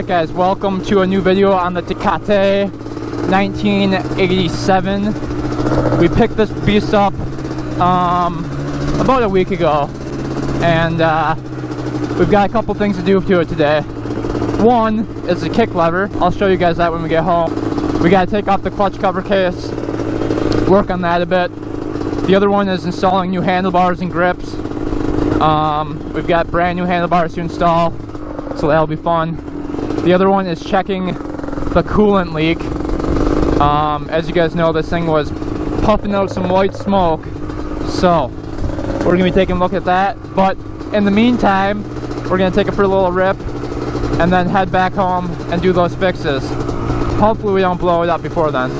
Alright guys, welcome to a new video on the Tecate 1987. We picked this beast up about a week ago, and we've got a couple things to do to it today. One is the kick lever. I'll show you guys that when we get home. We got to take off the clutch cover case, work on that a bit. The other one is installing new handlebars and grips. We've got brand new handlebars to install, so that'll be fun. The other one is checking the coolant leak. As you guys know, this thing was puffing out some white smoke, so we're gonna be taking a look at that. But in the meantime, we're gonna take it for a little rip and then head back home and do those fixes. Hopefully we don't blow it up before then.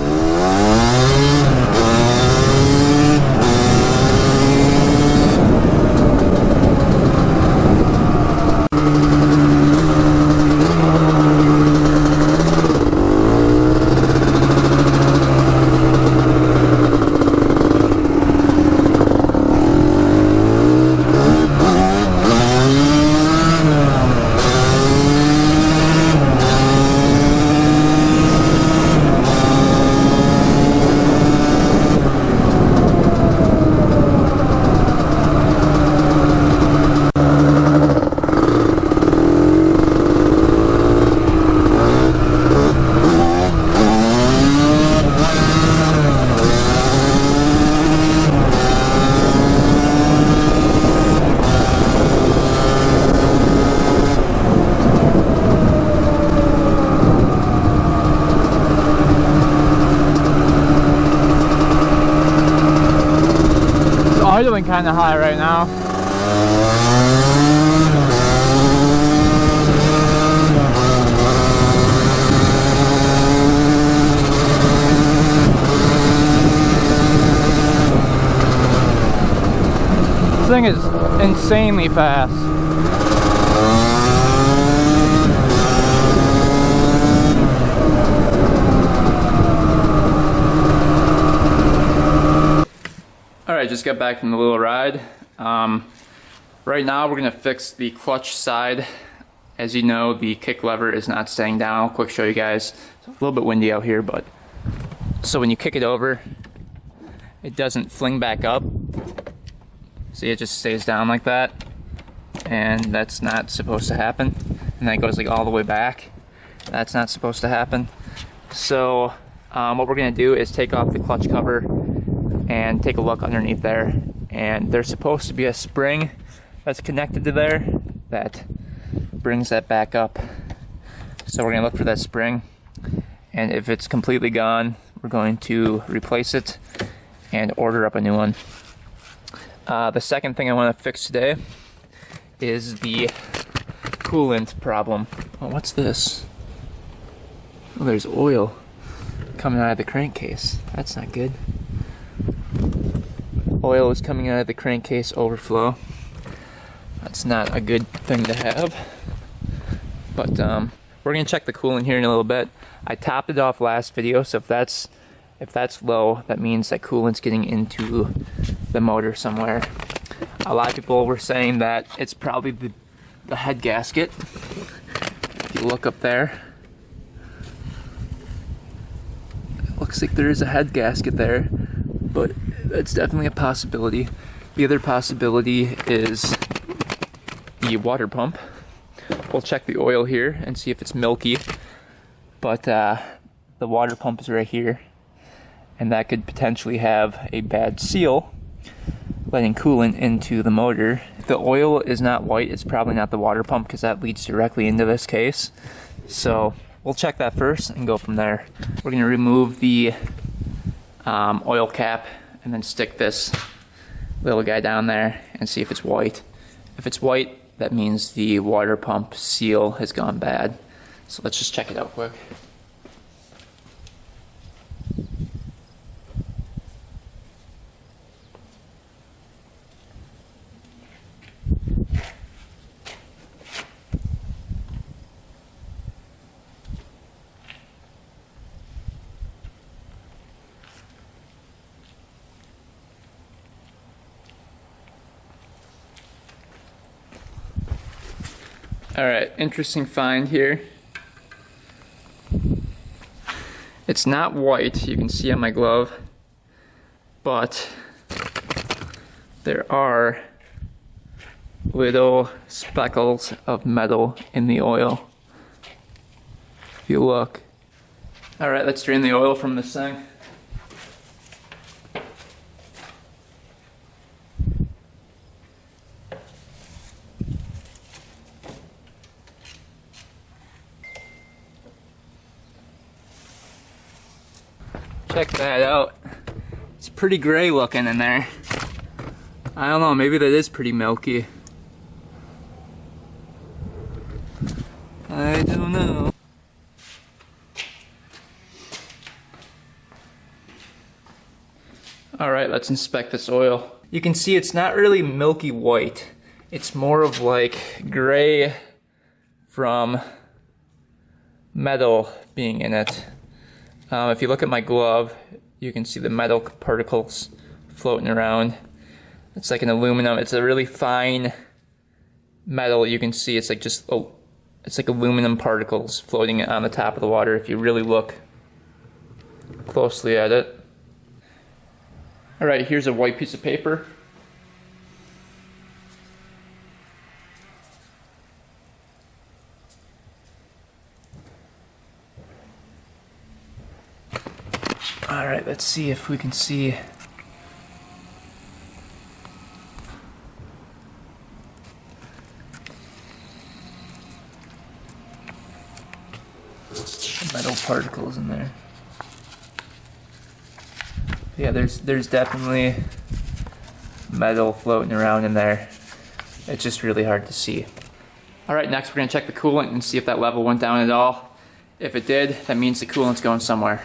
Idling kind of high right now. This thing is insanely fast. Alright, just got back from the little ride. Right now we're going to fix the clutch side. As you know, the kick lever is not staying down. I'll quick show you guys. It's a little bit windy out here, but so when you kick it over, it doesn't fling back up. See, it just stays down like that, and that's not supposed to happen. And then it goes like all the way back. That's not supposed to happen. So what we're going to do is take off the clutch cover and take a look underneath there, and there's supposed to be a spring that's connected to there that brings that back up. So we're going to look for that spring, and if it's completely gone, we're going to replace it and order up a new one. The second thing I want to fix today is the coolant problem. Oh, what's this? Oh, there's oil coming out of the crankcase. That's not good. Oil is coming out of the crankcase overflow. That's not a good thing to have. But we're gonna check the coolant here in a little bit. I topped it off last video, so if that's low, that means that coolant's getting into the motor somewhere. A lot of people were saying that it's probably the head gasket. If you look up there, it looks like there is a head gasket there, but that's definitely a possibility. The other possibility is the water pump. We'll check the oil here and see if it's milky, but the water pump is right here, and that could potentially have a bad seal, letting coolant into the motor. If the oil is not white, it's probably not the water pump, because that leads directly into this case. So we'll check that first and go from there. We're going to remove the oil cap and then stick this little guy down there and see if it's white. If it's white, that means the water pump seal has gone bad. So let's just check it out quick. Alright, interesting find here. It's not white, you can see on my glove, but there are little speckles of metal in the oil. If you look. Alright, let's drain the oil from this thing. Check that out. It's pretty gray looking in there. I don't know, maybe that is pretty milky. I don't know. Alright, let's inspect this oil. You can see it's not really milky white. It's more of like gray from metal being in it. If you look at my glove, you can see the metal particles floating around. It's like an aluminum. It's a really fine metal. You can see it's like it's like aluminum particles floating on the top of the water if you really look closely at it. Alright, here's a white piece of paper. Alright, let's see if we can see. Metal particles in there. Yeah, there's definitely metal floating around in there. It's just really hard to see. Alright, next we're going to check the coolant and see if that level went down at all. If it did, that means the coolant's going somewhere.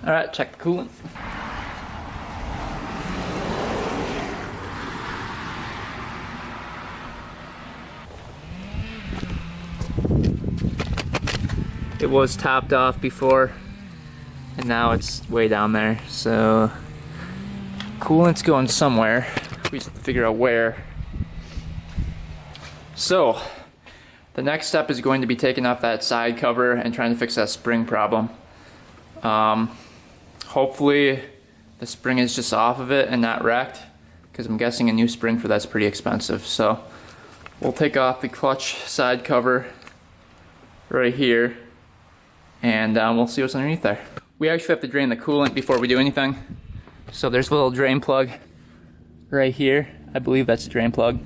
Alright, check the coolant. It was topped off before, and now it's way down there, so coolant's going somewhere. We just have to figure out where. So, the next step is going to be taking off that side cover and trying to fix that spring problem. Hopefully the spring is just off of it and not wrecked, because I'm guessing a new spring for that's pretty expensive. So we'll take off the clutch side cover right here, and we'll see what's underneath there. We actually have to drain the coolant before we do anything. So there's a little drain plug right here. I believe that's a drain plug.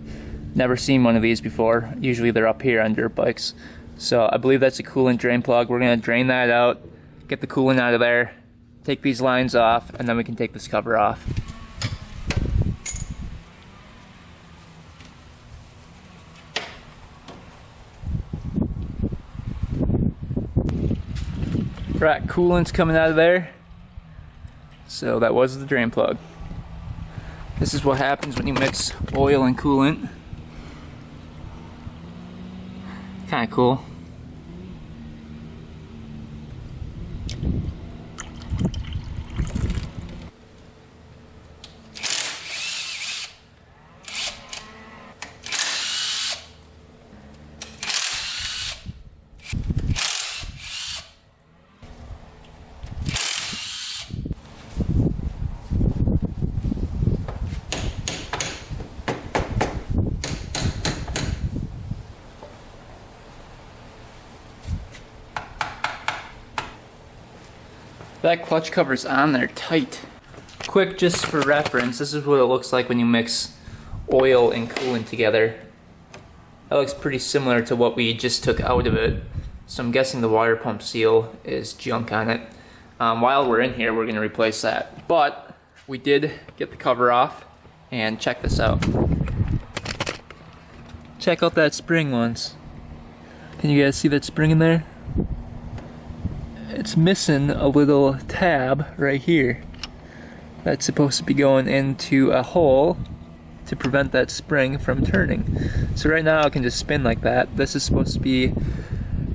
Never seen one of these before. Usually they're up here on dirt bikes. So I believe that's a coolant drain plug. We're gonna drain that out, get the coolant out of there, take these lines off, and then we can take this cover off. Right, coolant's coming out of there. So that was the drain plug. This is what happens when you mix oil and coolant. Kinda cool. That clutch cover's on there tight. Quick, just for reference, this is what it looks like when you mix oil and coolant together. That looks pretty similar to what we just took out of it. So I'm guessing the water pump seal is junk on it. While we're in here, we're gonna replace that. But we did get the cover off, and check this out. Check out that spring once. Can you guys see that spring in there? It's missing a little tab right here. That's supposed to be going into a hole to prevent that spring from turning. So right now I can just spin like that. This is supposed to be,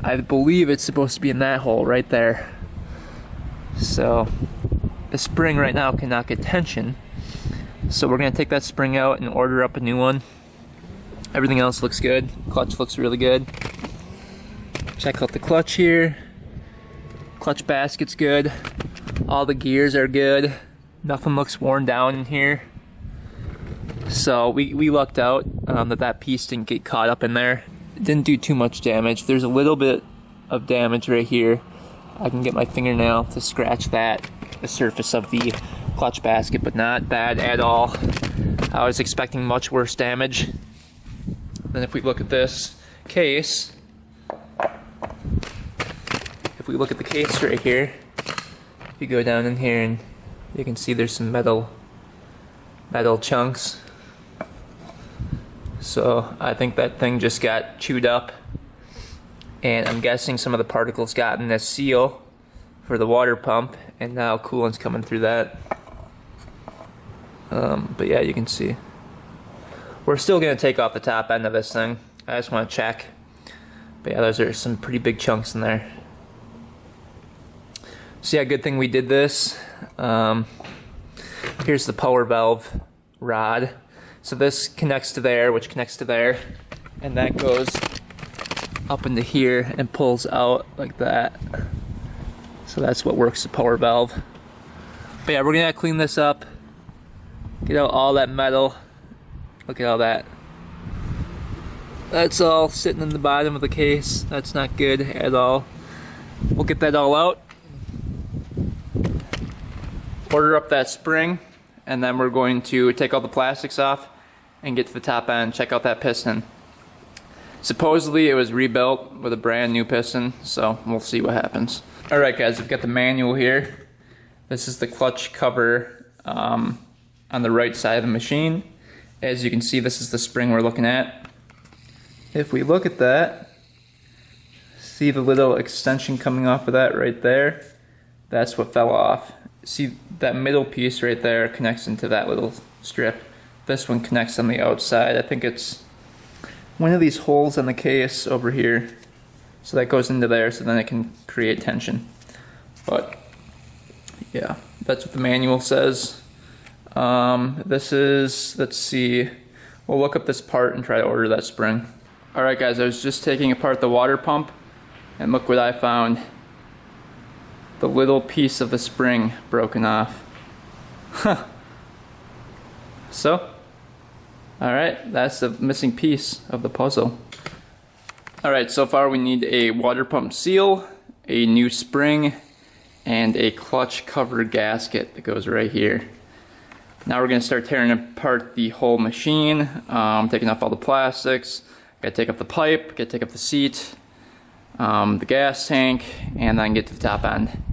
I believe it's supposed to be in that hole right there. So the spring right now cannot get tension. So we're gonna take that spring out and order up a new one. Everything else looks good. Clutch looks really good. Check out the clutch here. Clutch basket's good. All the gears are good. Nothing looks worn down in here. So we lucked out that piece didn't get caught up in there. It didn't do too much damage. There's a little bit of damage right here. I can get my fingernail to scratch that, the surface of the clutch basket, but not bad at all. I was expecting much worse damage. Then if we look at this case, if we look at the case right here, if you go down in here and you can see there's some metal chunks. So I think that thing just got chewed up, and I'm guessing some of the particles got in this seal for the water pump, and now coolant's coming through that. But yeah, you can see. We're still gonna take off the top end of this thing. I just want to check. But yeah, those are some pretty big chunks in there. So yeah, good thing we did this. Here's the power valve rod. So this connects to there, which connects to there, and that goes up into here and pulls out like that. So that's what works the power valve. But yeah, we're gonna clean this up, get out all that metal. Look at all that. That's all sitting in the bottom of the case. That's not good at all. We'll get that all out. Order up that spring, and then we're going to take all the plastics off and get to the top end, check out that piston. Supposedly it was rebuilt with a brand new piston, so we'll see what happens. Alright guys, we've got the manual here. This is the clutch cover on the right side of the machine. As you can see, this is the spring we're looking at. If we look at that, see the little extension coming off of that right there? That's what fell off. See that middle piece right there connects into that little strip. This one connects on the outside. I think it's one of these holes in the case over here. So that goes into there, so then it can create tension. But yeah, that's what the manual says. This is, let's see, we'll look up this part and try to order that spring. Alright guys, I was just taking apart the water pump, and look what I found. The little piece of the spring broken off. Huh. So, alright, that's the missing piece of the puzzle. Alright, so far we need a water pump seal, a new spring, and a clutch cover gasket that goes right here. Now we're going to start tearing apart the whole machine, taking off all the plastics. Gotta take up the pipe, gotta take up the seat, the gas tank, and then get to the top end.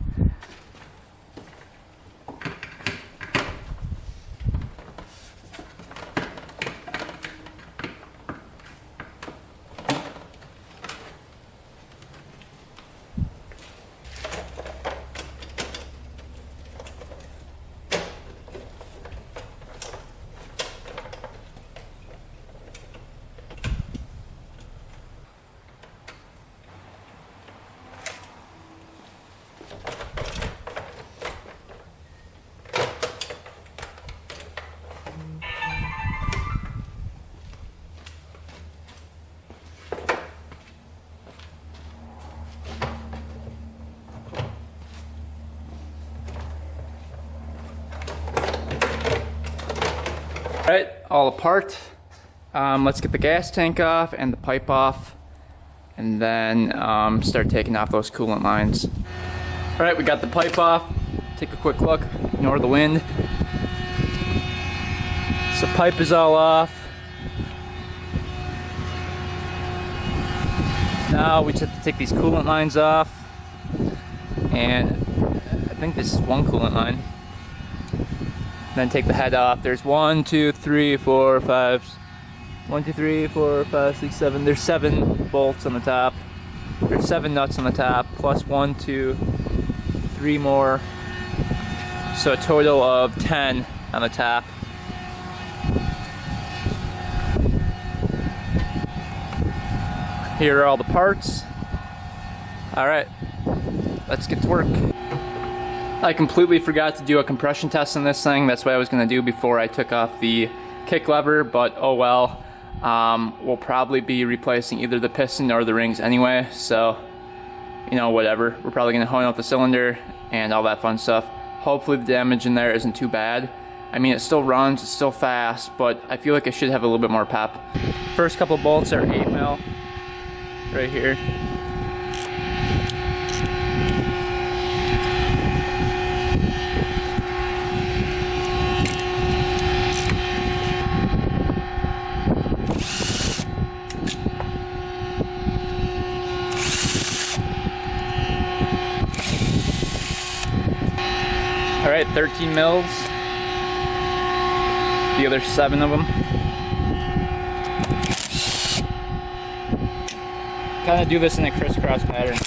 Alright, all apart. Let's get the gas tank off and the pipe off, and then start taking off those coolant lines. Alright, we got the pipe off. Take a quick look, ignore the wind. So pipe is all off. Now we just have to take these coolant lines off, and I think this is one coolant line. Then take the head off. There's 1, 2, 3, 4, 5. 1, 2, 3, 4, 5, 6, 7. There's 7 bolts on the top. There's 7 nuts on the top, plus 1, 2, 3 more. So a total of 10 on the top. Here are all the parts. Alright, let's get to work. I completely forgot to do a compression test on this thing. That's what I was going to do before I took off the kick lever, but oh well. We'll probably be replacing either the piston or the rings anyway, so you know, whatever. We're probably going to hone out the cylinder and all that fun stuff. Hopefully the damage in there isn't too bad. I mean, it still runs, it's still fast, but I feel like it should have a little bit more pep. First couple bolts are 8mm right here. All right, 13 mils. The other 7 of them. Kind of do this in a crisscross pattern too.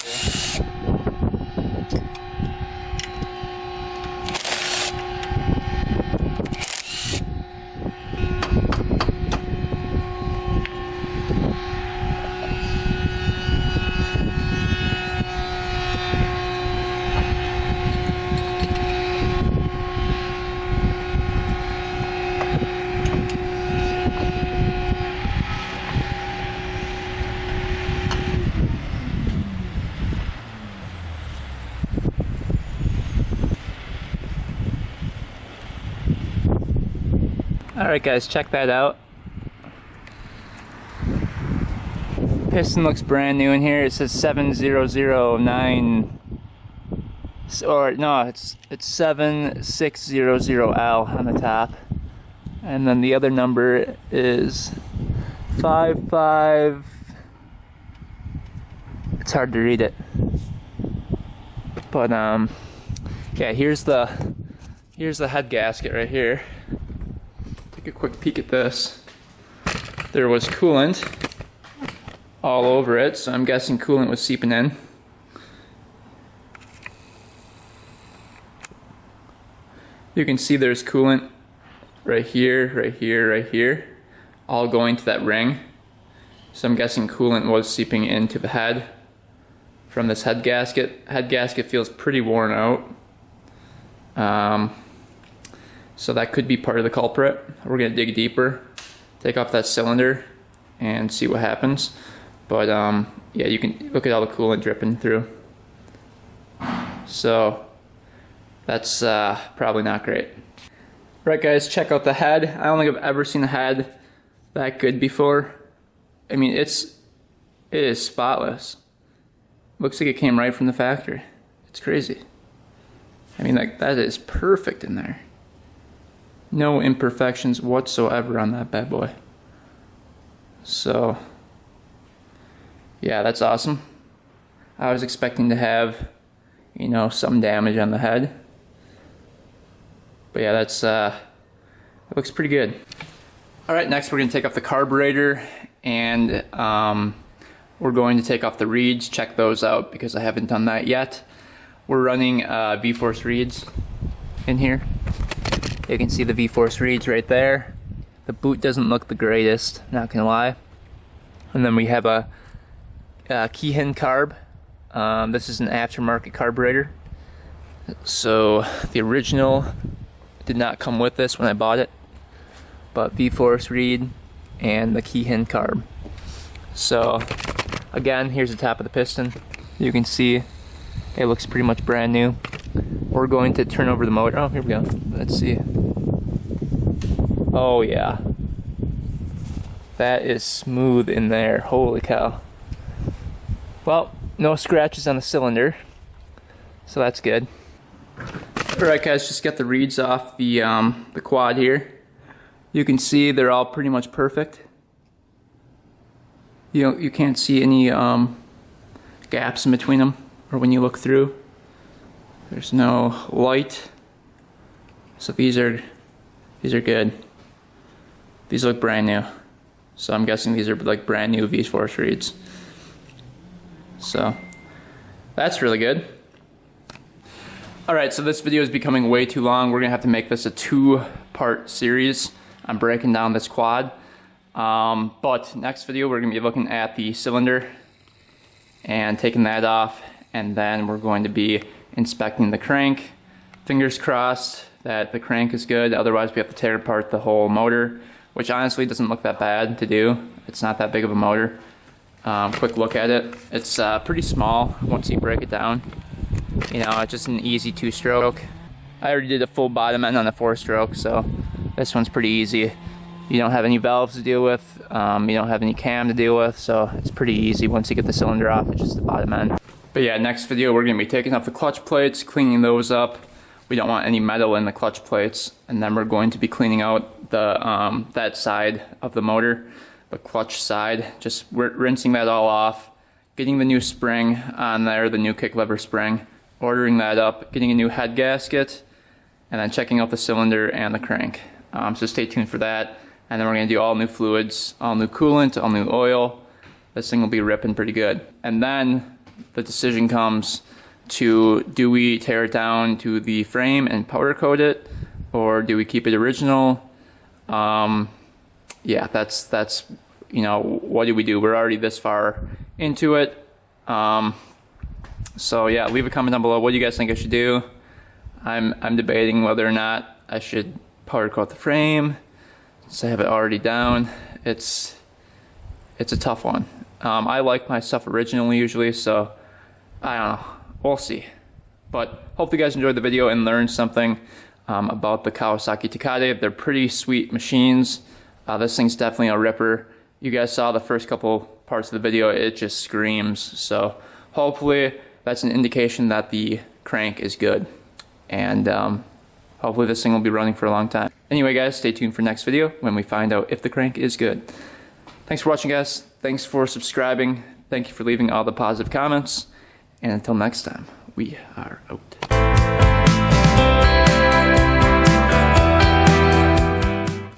Alright guys, check that out. Piston looks brand new in here. It says 7009, or no, it's 7600L on the top. And then the other number is 55. It's hard to read it. But yeah, here's the head gasket right here. Take a quick peek at this. There was coolant all over it, so I'm guessing coolant was seeping in. You can see there's coolant right here, right here, right here, all going to that ring. So I'm guessing coolant was seeping into the head from this head gasket. Head gasket feels pretty worn out. So that could be part of the culprit. We're gonna dig deeper, take off that cylinder, and see what happens. But yeah, you can look at all the coolant dripping through. So that's probably not great. Right guys, check out the head. I don't think I've ever seen a head that good before. I mean, it is spotless. Looks like it came right from the factory. It's crazy. I mean, like, that is perfect in there. No imperfections whatsoever on that bad boy. So yeah, that's awesome. I was expecting to have, you know, some damage on the head. But yeah, that's it looks pretty good. Alright, next we're going to take off the carburetor, and we're going to take off the reeds, check those out because I haven't done that yet. We're running V-Force reeds in here. You can see the V-Force reeds right there. The boot doesn't look the greatest, not gonna lie. And then we have a Keihin carb. This is an aftermarket carburetor. So the original did not come with this when I bought it, but V-Force reed and the Keihin carb. So again, here's the top of the piston. You can see it looks pretty much brand new. We're going to turn over the motor. Oh, here we go. Let's see. Oh yeah. That is smooth in there. Holy cow. Well, no scratches on the cylinder, so that's good. Alright guys, just get the reeds off the quad here. You can see they're all pretty much perfect. You can't see any gaps in between them, or when you look through. There's no light. So these are good. These look brand new. So I'm guessing these are like brand new V-Force reeds. So that's really good. Alright, so this video is becoming way too long. We're gonna have to make this a 2-part series. I'm breaking down this quad. But next video we're gonna be looking at the cylinder and taking that off, and then we're going to be inspecting the crank. Fingers crossed that the crank is good, otherwise we have to tear apart the whole motor, which honestly doesn't look that bad to do. It's not that big of a motor. Quick look at it. It's pretty small once you break it down. You know, it's just an easy 2-stroke. I already did a full bottom end on the 4-stroke, so this one's pretty easy. You don't have any valves to deal with, you don't have any cam to deal with, so it's pretty easy once you get the cylinder off. It's just the bottom end. But yeah, next video we're going to be taking off the clutch plates, cleaning those up. We don't want any metal in the clutch plates, and then we're going to be cleaning out the that side of the motor, the clutch side, just rinsing that all off, getting the new spring on there, the new kick lever spring, ordering that up, getting a new head gasket, and then checking out the cylinder and the crank. So stay tuned for that. And then we're going to do all new fluids, all new coolant, all new oil. This thing will be ripping pretty good. And then the decision comes to, do we tear it down to the frame and powder coat it, or do we keep it original? Yeah, that's you know, what do we do? We're already this far into it. So yeah, leave a comment down below. What do you guys think I should do? I'm debating whether or not I should powder coat the frame, so I have it already down. It's a tough one. I like my stuff originally usually, so I don't know. We'll see. But hope you guys enjoyed the video and learned something about the Kawasaki Tecate. They're pretty sweet machines. This thing's definitely a ripper. You guys saw the first couple parts of the video, it just screams. So hopefully that's an indication that the crank is good. And hopefully this thing will be running for a long time. Anyway guys, stay tuned for next video when we find out if the crank is good. Thanks for watching guys. Thanks for subscribing. Thank you for leaving all the positive comments. And until next time, we are out.